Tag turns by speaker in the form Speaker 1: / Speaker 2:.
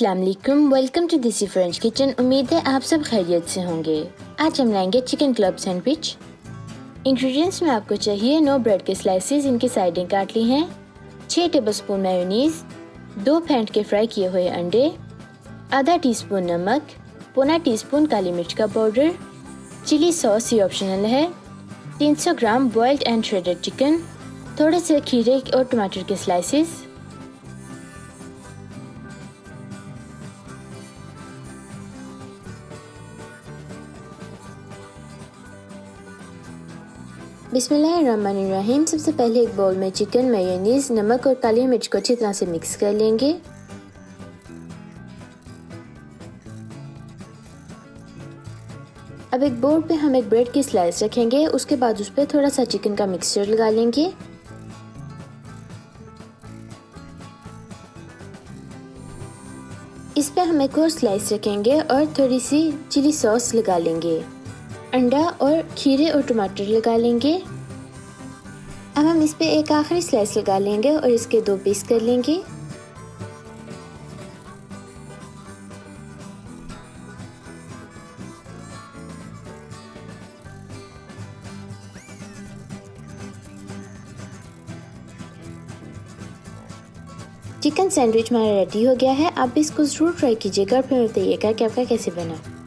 Speaker 1: अस्सलाम वालेकुम, welcome to देसी फ्रेंच किचन। उम्मीद है आप सब खैरियत से होंगे। आज हम लाएंगे चिकन क्लब सैंडविच। इंग्रेडिएंट्स में आपको चाहिए 9 ब्रेड के स्लाइसेस, इनकी साइडें काट ली हैं, 6 टेबलस्पून मेयोनीज, 2 फेंट के फ्राई किए हुए अंडे, आधा टीस्पून नमक, पौना टीस्पून काली मिर्च का पाउडर, चिली सॉस ये ऑप्शनल है, 300 ग्राम बॉइल्ड एंड श्रेडेड चिकन, थोड़े से खीरे और टमाटर के स्लाइसेस। बिस्मिल्लाहिर्रहमानिर्रहीम। सबसे पहले एक बाउल में चिकन, मेयोनीज, नमक और काली मिर्च को अच्छी तरह से मिक्स कर लेंगे। अब एक बोर्ड पे हम एक ब्रेड की स्लाइस रखेंगे, उसके बाद उस पर थोड़ा सा चिकन का मिक्सचर लगा लेंगे। इस पे हम एक और स्लाइस रखेंगे और थोड़ी सी चिली सॉस लगा लेंगे। अंडा और खीरे और टमाटर लगा लेंगे। अब हम इस पे एक आखिरी स्लाइस लगा लेंगे और इसके 2 पीस कर लेंगे। चिकन सैंडविच हमारा रेडी हो गया है। आप भी इसको ज़रूर ट्राई कीजिएगा और फिर बताइएगा कि आपका कैसे बना।